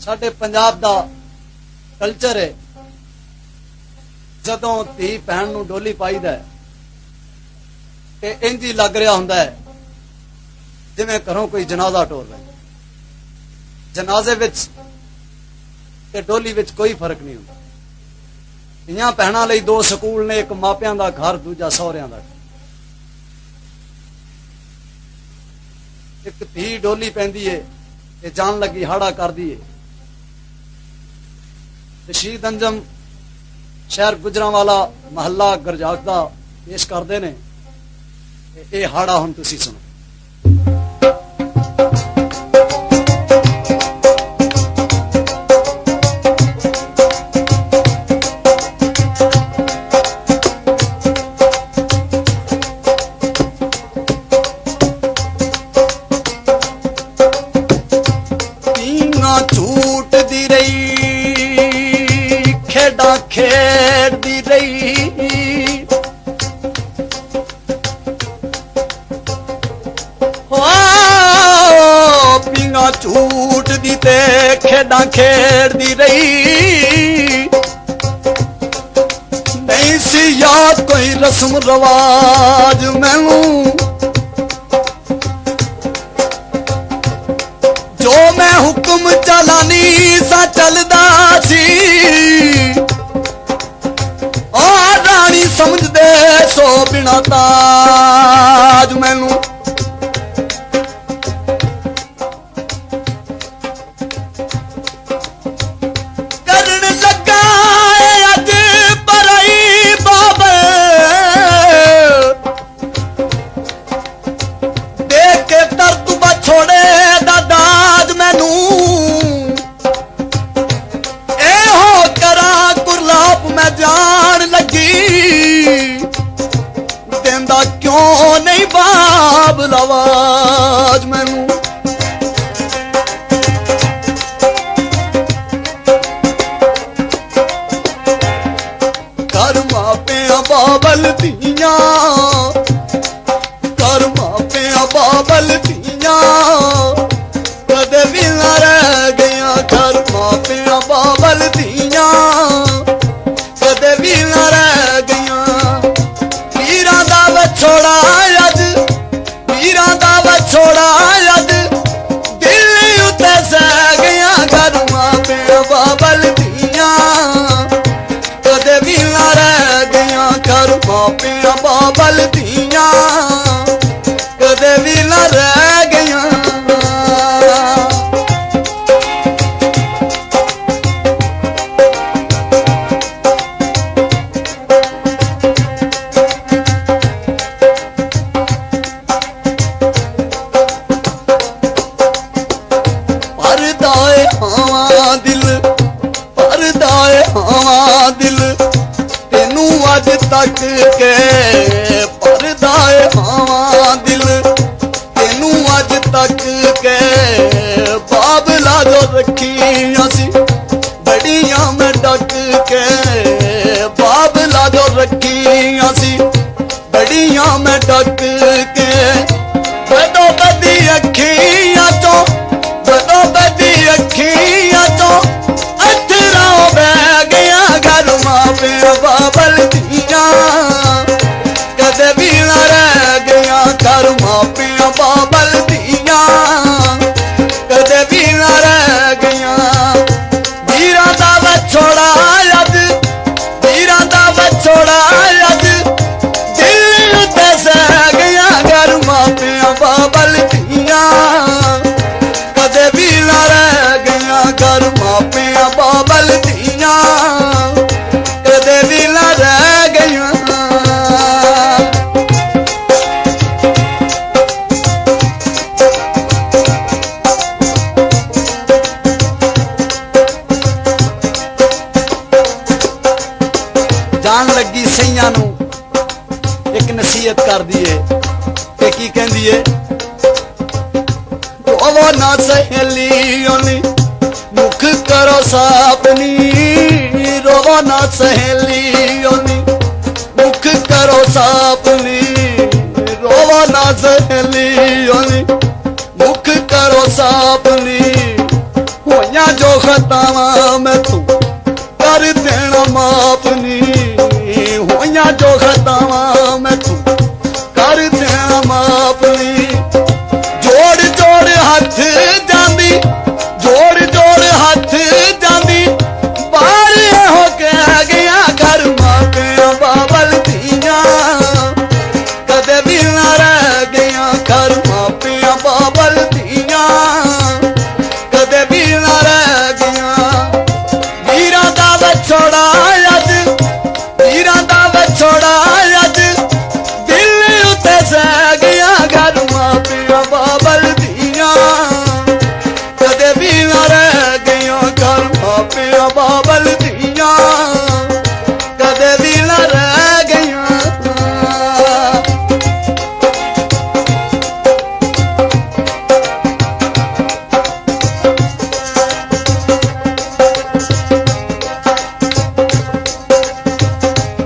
साडे पंजाब दा कल्चर है, जदों धी भैन नूं डोली पाईदा है ते इंज ही लग रहा हुंदा है जिवें घरों कोई जनाजा टोर रहा है। जनाजे विच ते डोली विच कोई फर्क नहीं हुंदा। धीआं भैणां लई दो स्कूल ने, एक मापियां दा घर, दूजा सहुरियां दा। एक धी डोली पैंदी है ते जान लगी हाड़ा करदी है। शहीद अंजम शहर गुजरांवाला महला गरजाक दा पेश करते ने। ये हाड़ा हुण तुसीं सुनो। झूठदी रही खेड़ा खेड़दी रही, पींगा झूठदी ते खेड़ा खेड़दी रही। नहीं सी याद कोई रस्म रवाज मैनू, जो मैं हुक्म चलानी सा चलदा सी। ओ रानी समझदे सो बिना ताज मैनू। करन लगा अज बराई बाबे, देख के दर्द बछोड़े दा दाद मैनू। एहो करा कुरलाप मैं जान लगी, देंदा क्यों नहीं बाब लवाज मैनू। कर मापिया बाबल दियां, कर मापिया बाबल दियां, कदे भी ना रह गया। कर मापिया बाबल दियां, कदे भी ना रह गया। वीरां दा विछोड़ा अज, वीरां दा विछोड़ा अज दिल उत्ते सह गया। कर मापिया बाबल दियां, कदे भी ना रह गया। कर मापिया बाबल दियां, कदे भी ना रह गया। परदाए हावां दिल, परदाए हावां दिल, तेनू अज तक के। परदाए हावां दिल, तेनू अज तक के। बाबला जो रखियां सी बड़ियां मैं डक के। बाबला जो रखियां सी बड़ियां मैं डक के। बदो बदी अखियां चो, बदो बदी अखियां चो अथरा बह गया। घर मापिया बाबल दियां, कदे भी ना रह गया। घर मापिया बाबल दियां, कदे भी ना रह गया। वीरां दा विछोड़ा अज, वीरां दा विछोड़ा अज दिल उत्ते सह गया। घर मापिया बाबल दियां, कदे भी ना रह गया। घर मापिया बाबल दियां, कदे भी ना रह गया। जान लगी सैयां नू एक नसीहत कर दी है कि की कहंदी है। रोवो ना सहेलियों नी मुख करो सापनी, रोवो ना सहेलियों नी मुख करो सापनी। रोवो ना सहेलियों नी मुख करो ਬਾਬਲ ਦੀਆਂ ਕਦੇ ਵੀ ਨਾ ਰਹਿ ਗਈਆਂ। ਵੀਰਾਂ ਦਾ ਵਿਛੋੜਾ ਅੱਜ, ਵੀਰਾਂ ਦਾ ਵਿਛੋੜਾ ਅੱਜ ਦਿਲ ਉੱਤੇ ਸਹਿ ਗਿਆ। ਘਰ ਮਾਪਿਆਂ ਬਾਬਲ ਦੀਆਂ ਕਦੇ ਵੀ ਨਾ ਰਹਿ ਗਈਆਂ। ਘਰ ਮਾਪਿਆਂ ਬਾਬਲ ਦੀਆਂ ਕਦੇ ਵੀ ਨਾ ਰਹਿ ਗਈਆਂ।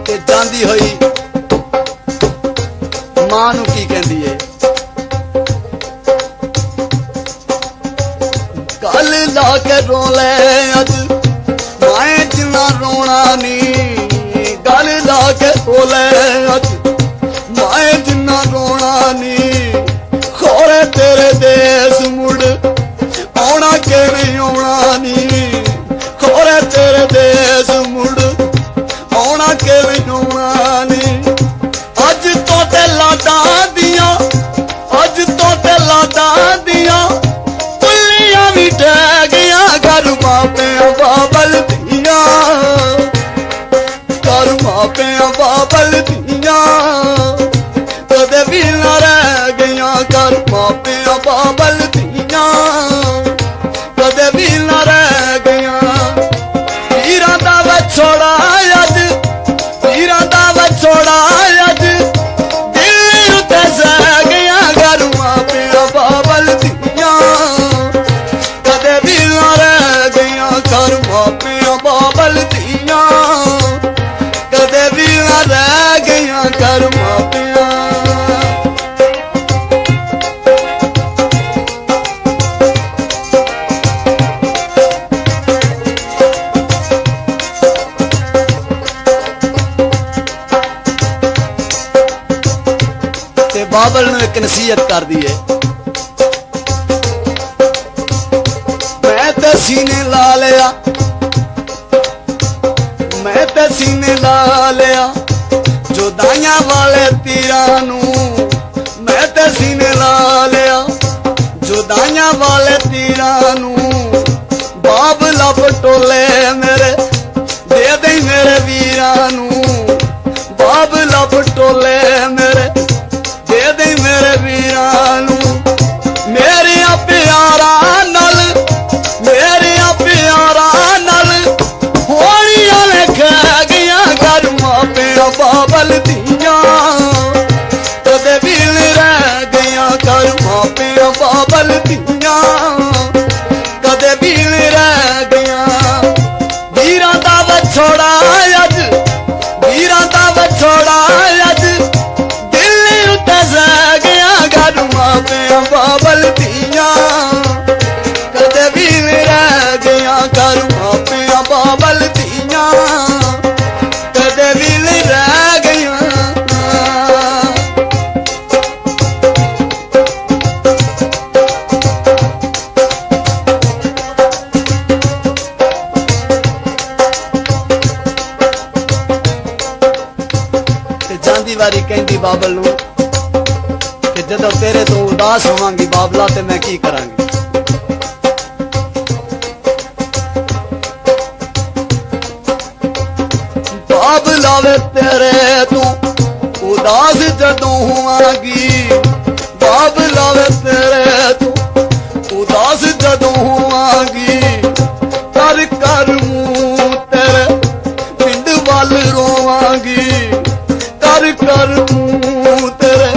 ਤੇ ਜਾਂਦੀ ਹੋਈ ਮਾਂ ਨੂੰ ਕੀ ਕਹਿੰਦੀ ਏ, ਗੱਲ ਲਾ ਕੇ ਰੋ ਲੈ ਅੱਜ ਮਾਏ ਜਿੰਨਾ ਰੋਣਾ ਨੀ। ਗੱਲ ਲਾ ਕੇ ਰੋ ਲੈ ਅੱਜ ਮਾਏ ਜਿੰਨਾ ਰੋਣਾ ਨੀ। ਖੋਰੇ ਤੇਰੇ ਦੇਸ ਮੁੜ ਆਉਣਾ ਕਿਵੇਂ ਆਉਣਾ ਨੀ। ਖੋਰੇ ਤੇਰੇ ਦੇਸ ਮੁੜ ਆਉਣਾ ਕਿਵੇਂ ਆਉਣਾ ਨੀ। ਅੱਜ ਤੋਂ ਤੇ ਲਾਡਾਂ ਦੀਆਂ, ਅੱਜ ਤੋਂ ਤੇ ਲਾਡਾਂ ਦੀਆਂ ਪੁੱਲੀਆਂ ਵੀ ਟਹਿ ਗਈਆਂ। ਘਰ ਮਾਪਿਆਂ ਬਾਬਲ ਦੀਆਂ, ਘਰ ਮਾਪਿਆਂ ਬਾਬਲ ਦੀਆਂ ਕਦੇ ਵੀ ਨਾ ਰਹਿ ਗਈਆਂ। ਘਰ ਮਾਪਿਆਂ ਬਾਬਲ ਦੀਆਂ ਕਦੇ ਵੀ ਨਾ ਰਹਿ ਗਈਆਂ। ਵੀਰਾਂ ਦਾ ਵਿਛੋੜਾ ਅੱਜ, ਵੀਰਾਂ ਦਾ ਵਿਛੋੜਾ ਅੱਜ ਦਿਲ ਉੱਤੇ ਸਹਿ ਗਿਆ। ਘਰ ਮਾਪਿਆਂ ਬਾਬਲ ਦੀਆਂ ਕਦੇ ਵੀ ਨਾ ਰਹਿ ਗਈਆਂ। ਘਰ ਮਾਪਿਆਂ ਬਾਬਲ ਦੀਆਂ ਕਦੇ ਵੀ ਨਾ ਰਹਿ ਗਈਆਂ। ਘਰ ਮਾਪਿਆਂ ਤੇ ਬਾਬਲ ਨੂੰ ਇੱਕ ਨਸੀਹਤ ਕਰਦੀ ਏ, ਮੈਂ ਤੇ ਸੀਨੇ ਲਾ ਲਿਆ, ਮੈਂ ਤੇ ਸੀਨੇ ਲਾ ਲਿਆ ਜੁਦਾਈਆਂ ਵਾਲੇ ਤੀਰਾਂ ਨੂੰ। ਮੈਂ ਤੇ ਸੀਨੇ ਲਾ ਲਿਆ ਜੁਦਾਈਆਂ ਵਾਲੇ ਤੀਰਾਂ ਨੂੰ। ਬਾਬਲਾ ਪਟੋਲੇ ਮੇਰੇ ਦੇ ਦੇ ਮੇਰੇ ਵੀਰਾਂ ਨੂੰ। ਬਾਬਲਾ ਪਟੋਲੇ ਮੇਰੇ ਦੇ ਦੇ ਮੇਰੇ ਵੀਰਾਂ ਨੂੰ। ਮੇਰੀਆਂ ਪਿਆਰਾਂ ਨਾਲ, ਮੇਰੀਆਂ ਪਿਆਰਾਂ ਨਾਲ ਹੋਣੀਆਂ ਨੇ ਖਹਿ ਗਈਆਂ। ਘਰ ਮਾਪਿਆਂ ਬਾਬਲ ਦੀਆਂ ਕਦੇ ਵੀ ਨੀ ਰਹਿ ਗਈਆਂ। ਘਰ ਮਾਪਿਆਂ ਬਾਬਲ ਦੀਆਂ ਕਦੇ ਵੀ ਨੀ ਰਹਿ ਗਈਆਂ। ਵੀਰਾਂ ਦਾ ਵਿਛੋੜਾ ਅੱਜ, ਵੀਰਾਂ ਦਾ ਵਿਛੋੜਾ ਅੱਜ ਦਿਲ ਉੱਤੇ ਸਹਿ ਗਿਆ। ਘਰ ਮਾਪਿਆਂ ਬਾਬਲ ਦੀਆਂ ਕਦੇ ਵੀ ਨੀ ਰਹਿ ਗਈਆਂ। ਘਰ ਮਾਪਿਆਂ ਬਾਬਲ ਦੀਆਂ ਕਦੇ ਵੀ ਨੀ ਰਹਿ ਗਈਆਂ। ਤੇ ਜਾਂਦੀ ਵਾਰੀ ਕਹਿੰਦੀ ਬਾਬਲ ਨੂੰ ਕਿ ਜਦੋਂ ਤੇਰੇ ਤੋਂ ਉਦਾਸ ਹੋਵਾਂਗੀ ਬਾਬਲਾ ਤੇ ਮੈਂ ਕੀ ਕਰਾਂਗੀ। ਬਾਬਲਾ ਵੇ ਤੇਰੇ ਤੋਂ ਉਦਾਸ ਜਦੋਂ ਹੋਵਾਂਗੀ। ਬਾਬਲਾ ਵੇ ਤੇਰੇ ਤੋਂ ਉਦਾਸ ਜਦੋਂ ਹੋਵਾਂਗੀ। ਕਰ ਕਰ ਮੂੰਹ ਤੇਰੇ ਪਿੰਡ ਵੱਲ ਰੋਵਾਂਗੀ। ਕਰ ਕਰ ਮੂੰਹ ਤੇਰੇ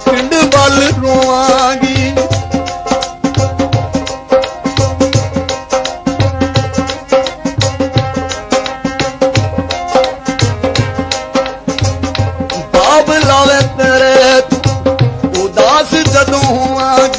ਪਿੰਡ ਵੱਲ ਰੋਵਾਂਗੀ। ਬਾਬਲਾ ਵੇ ਤੇਰੇ ਤੋਂ ਉਦਾਸ ਜਦੋਂ ਹੋਵਾਂਗੀ।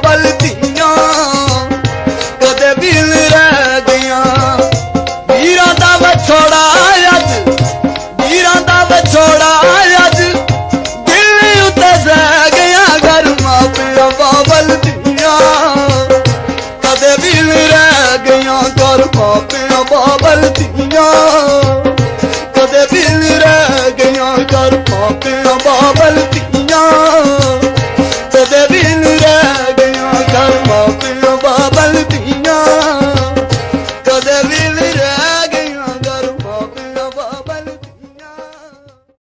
ਬਾਬਲ ਧੀਆਂ ਕਦੇ ਵੀ ਨੀ ਰਹਿ ਗਈਆਂ। ਵੀਰਾਂ ਦਾ ਵਿਛੋੜਾ ਅੱਜ, ਵੀਰਾਂ ਦਾ ਵਿਛੋੜਾ ਅੱਜ ਦਿਲ ਉੱਤੇ ਸਹਿ ਗਿਆ। ਘਰ ਮਾਂ ਪਿਓ ਬਾਬਲ ਧੀਆਂ ਕਦੇ ਵੀ ਨੀ ਰਹਿ ਗਈਆਂ। ਘਰ ਮਾਂ ਪਿਓ ਬਾਬਲ ਧੀਆਂ ਕਦੇ ਵੀ ਨੀ ਰਹਿ ਗਈਆਂ। ਘਰ ਮਾਂ ਪਿਓ ਬਾਬਲ